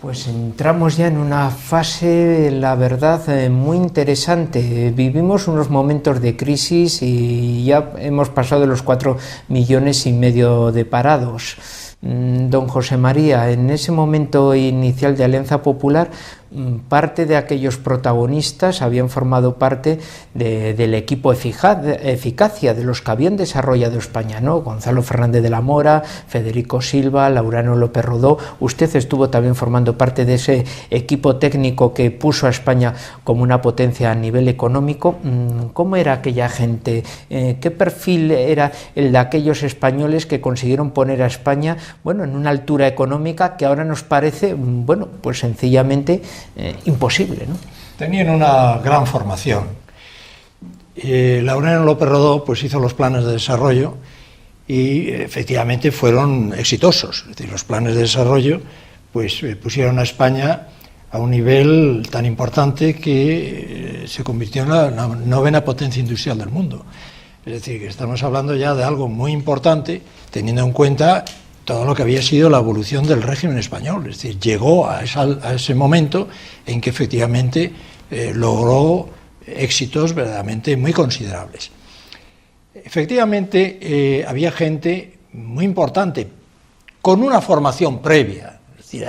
Pues entramos ya en una fase, la verdad, muy interesante. Vivimos unos momentos de crisis y ya hemos pasado de los 4,5 millones de parados. Don José María, en ese momento inicial de Alianza Popular, parte de aquellos protagonistas habían formado parte del equipo Eficacia, de los que habían desarrollado España, ¿no? Gonzalo Fernández de la Mora, Federico Silva, Laureano López Rodó. Usted estuvo también formando parte de ese equipo técnico que puso a España como una potencia a nivel económico. ¿Cómo era aquella gente? ¿Qué perfil era el de aquellos españoles que consiguieron poner a España, bueno, en una altura económica que ahora nos parece, bueno, pues sencillamente imposible, ¿no? Tenían una gran formación. Laureano López Rodó pues hizo los planes de desarrollo y efectivamente fueron exitosos. Es decir, los planes de desarrollo pues pusieron a España a un nivel tan importante que se convirtió en la 9ª potencia industrial del mundo. Es decir, que estamos hablando ya de algo muy importante, teniendo en cuenta todo lo que había sido la evolución del régimen español. Es decir, llegó a ese momento en que efectivamente logró éxitos verdaderamente muy considerables. Efectivamente, había gente muy importante con una formación previa. Es decir,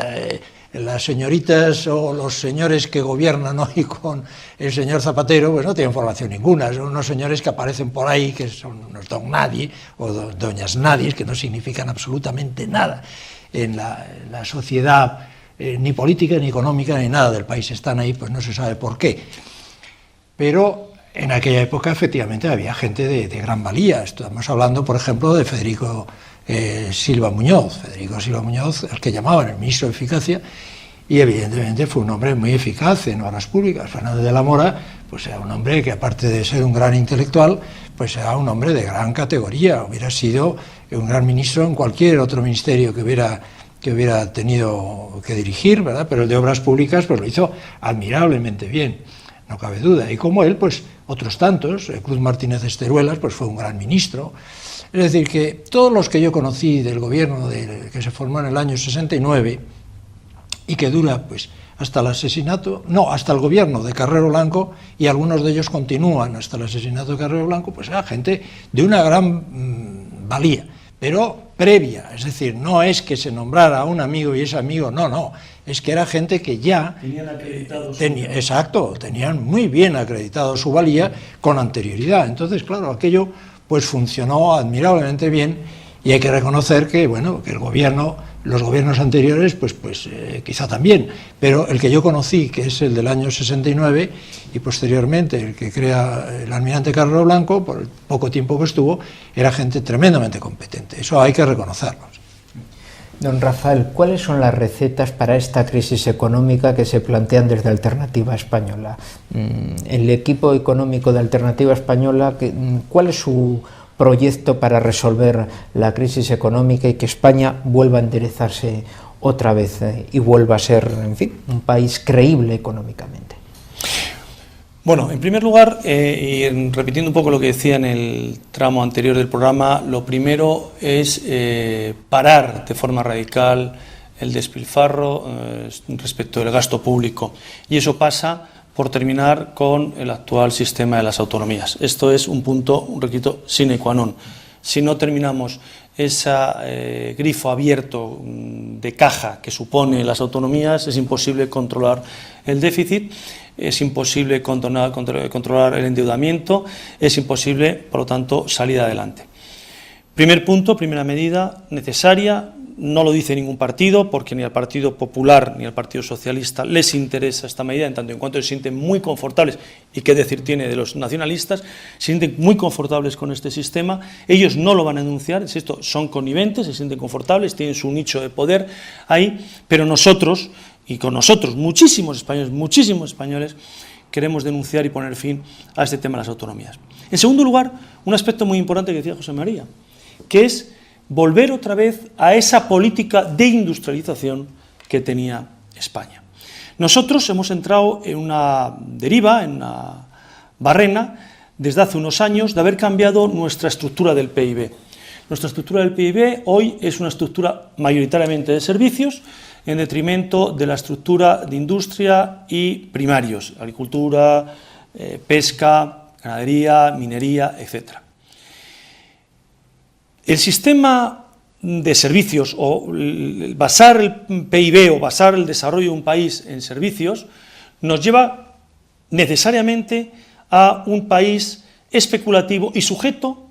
las señoritas o los señores que gobiernan hoy con el señor Zapatero, pues no tienen formación ninguna, son unos señores que aparecen por ahí, que son unos don nadie o doñas nadie, que no significan absolutamente nada en la sociedad, ni política, ni económica, ni nada del país. Están ahí, pues no se sabe por qué. Pero en aquella época, efectivamente, había gente de gran valía. Estamos hablando, por ejemplo, de Federico Silva Muñoz, el que llamaban el ministro de Eficacia, y evidentemente fue un hombre muy eficaz en obras públicas. Fernández de la Mora, pues era un hombre que, aparte de ser un gran intelectual, pues era un hombre de gran categoría, hubiera sido un gran ministro en cualquier otro ministerio que hubiera tenido que dirigir, ¿verdad? Pero el de obras públicas pues lo hizo admirablemente bien, no cabe duda. Y como él, pues otros tantos, Cruz Martínez Esteruelas, pues fue un gran ministro. Es decir, que todos los que yo conocí del gobierno que se formó en el año 69 y que dura pues hasta el gobierno de Carrero Blanco, y algunos de ellos continúan hasta el asesinato de Carrero Blanco, pues era gente de una gran valía, pero previa. Es decir, no es que se nombrara a un amigo y ese amigo, no, es que era gente que ya tenían muy bien acreditado su valía con anterioridad. Entonces, claro, aquello pues funcionó admirablemente bien, y hay que reconocer que, bueno, que los gobiernos anteriores, pues quizá también, pero el que yo conocí, que es el del año 69, y posteriormente el que crea el almirante Carrero Blanco, por el poco tiempo que estuvo, era gente tremendamente competente. Eso hay que reconocerlo. Don Rafael, ¿cuáles son las recetas para esta crisis económica que se plantean desde Alternativa Española? El equipo económico de Alternativa Española, ¿cuál es su proyecto para resolver la crisis económica y que España vuelva a enderezarse otra vez y vuelva a ser, en fin, un país creíble económicamente? Bueno, en primer lugar, y repitiendo un poco lo que decía en el tramo anterior del programa, lo primero es parar de forma radical el despilfarro respecto del gasto público, y eso pasa por terminar con el actual sistema de las autonomías. Esto es un requisito sine qua non. Si no terminamos ese grifo abierto de caja que supone las autonomías, es imposible controlar el déficit, es imposible controlar el endeudamiento, es imposible, por lo tanto, salir adelante. Primer punto, primera medida necesaria. No lo dice ningún partido, porque ni al Partido Popular ni al Partido Socialista les interesa esta medida, en tanto en cuanto se sienten muy confortables, y qué decir tiene de los nacionalistas, se sienten muy confortables con este sistema. Ellos no lo van a denunciar, esto, son conniventes, se sienten confortables, tienen su nicho de poder ahí, pero nosotros, y con nosotros muchísimos españoles, queremos denunciar y poner fin a este tema de las autonomías. En segundo lugar, un aspecto muy importante que decía José María, que es volver otra vez a esa política de industrialización que tenía España. Nosotros hemos entrado en una deriva, en una barrena, desde hace unos años, de haber cambiado nuestra estructura del PIB. Nuestra estructura del PIB hoy es una estructura mayoritariamente de servicios, en detrimento de la estructura de industria y primarios, agricultura, pesca, ganadería, minería, etc. El sistema de servicios, o basar el PIB o basar el desarrollo de un país en servicios, nos lleva necesariamente a un país especulativo y sujeto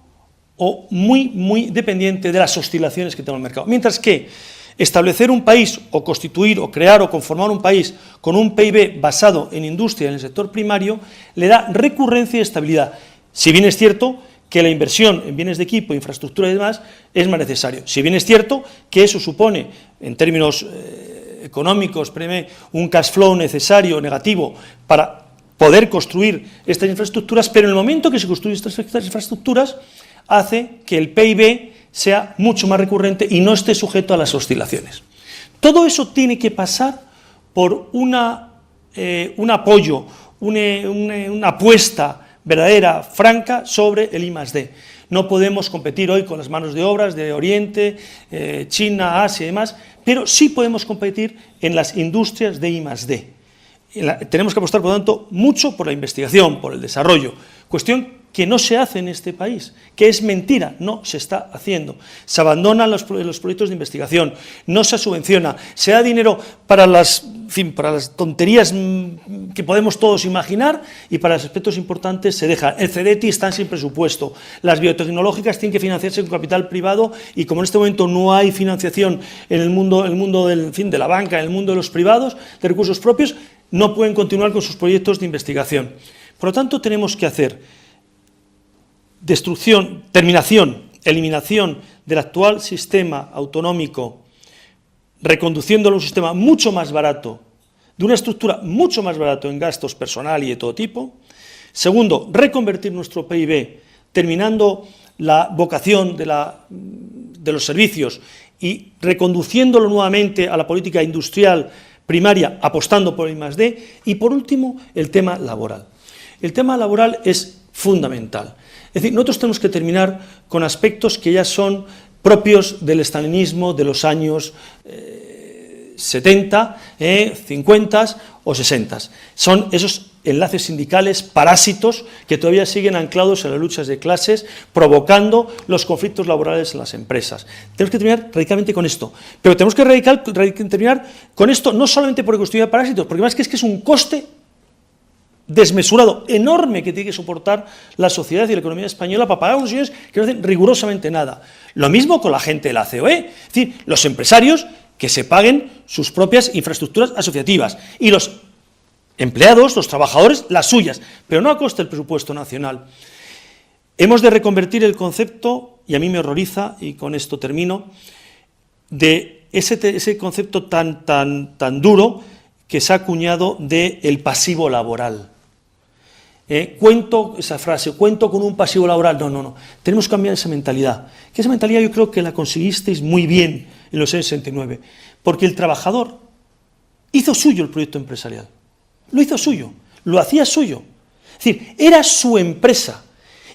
o muy dependiente de las oscilaciones que tenga el mercado. Mientras que establecer un país o constituir o crear o conformar un país con un PIB basado en industria en el sector primario le da recurrencia y estabilidad. Si bien es cierto que la inversión en bienes de equipo, infraestructura y demás es más necesario. Si bien es cierto que eso supone, en términos económicos, un cash flow necesario, negativo, para poder construir estas infraestructuras, pero en el momento que se construyen estas infraestructuras, hace que el PIB sea mucho más recurrente y no esté sujeto a las oscilaciones. Todo eso tiene que pasar por un apoyo, una apuesta verdadera, franca, sobre el I+D. No podemos competir hoy con las manos de obras de Oriente, China, Asia y demás, pero sí podemos competir en las industrias de I+D. Tenemos que apostar, por lo tanto, mucho por la investigación, por el desarrollo, cuestión que no se hace en este país, que es mentira, no se está haciendo. Se abandonan los proyectos de investigación, no se subvenciona, se da dinero para las tonterías que podemos todos imaginar y para los aspectos importantes se deja. El CEDETI está sin presupuesto, las biotecnológicas tienen que financiarse con capital privado y como en este momento no hay financiación en el mundo de la banca, en el mundo de los privados, de recursos propios, no pueden continuar con sus proyectos de investigación. Por lo tanto, tenemos que hacer destrucción, terminación, eliminación del actual sistema autonómico, reconduciéndolo a un sistema mucho más barato, de una estructura mucho más barato en gastos personal y de todo tipo. Segundo, reconvertir nuestro PIB, terminando la vocación de los servicios y reconduciéndolo nuevamente a la política industrial primaria, apostando por el I+D. Y por último, el tema laboral. El tema laboral es fundamental. Es decir, nosotros tenemos que terminar con aspectos que ya son propios del estalinismo de los años 70, 50 o 60. Son esos enlaces sindicales parásitos que todavía siguen anclados en las luchas de clases, provocando los conflictos laborales en las empresas. Tenemos que terminar radicalmente con esto, pero tenemos que terminar con esto no solamente porque constituye parásitos, porque además que es un coste desmesurado, enorme, que tiene que soportar la sociedad y la economía española para pagar a unos señores que no hacen rigurosamente nada. Lo mismo con la gente de la COE, es decir, los empresarios que se paguen sus propias infraestructuras asociativas y los empleados, los trabajadores, las suyas, pero no a costa del presupuesto nacional. Hemos de reconvertir el concepto, y a mí me horroriza, y con esto termino, de ese concepto tan duro que se ha acuñado del pasivo laboral. Esa frase, cuento con un pasivo laboral, no, tenemos que cambiar esa mentalidad, que esa mentalidad yo creo que la conseguisteis muy bien en los años 69, porque el trabajador hizo suyo el proyecto empresarial, lo hizo suyo, lo hacía suyo, es decir, era su empresa,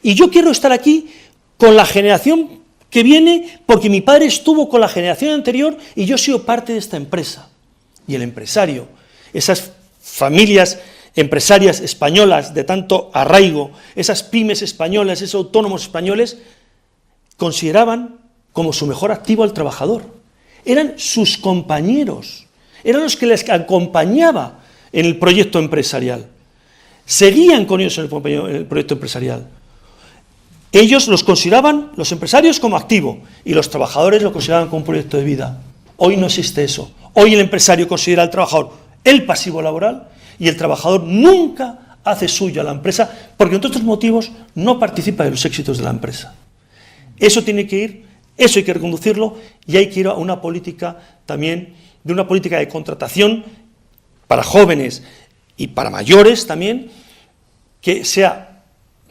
y yo quiero estar aquí con la generación que viene, porque mi padre estuvo con la generación anterior y yo he sido parte de esta empresa, y el empresario, esas familias empresarias españolas de tanto arraigo, esas pymes españolas, esos autónomos españoles, consideraban como su mejor activo al trabajador. Eran sus compañeros, eran los que les acompañaba en el proyecto empresarial. Seguían con ellos en el proyecto empresarial. Ellos los consideraban, los empresarios, como activo, y los trabajadores lo consideraban como un proyecto de vida. Hoy no existe eso. Hoy el empresario considera al trabajador el pasivo laboral y el trabajador nunca hace suyo a la empresa porque entre otros motivos no participa de los éxitos de la empresa. Eso tiene que ir, eso hay que reconducirlo y hay que ir a una política también, de una política de contratación para jóvenes y para mayores también, que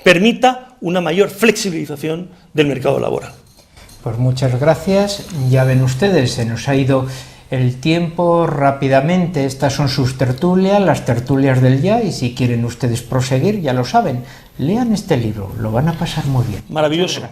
permita una mayor flexibilización del mercado laboral. Pues muchas gracias. Ya ven ustedes, se nos ha ido el tiempo rápidamente. Estas son sus tertulias, las tertulias del ya, y si quieren ustedes proseguir, ya lo saben, lean este libro, lo van a pasar muy bien. Maravilloso.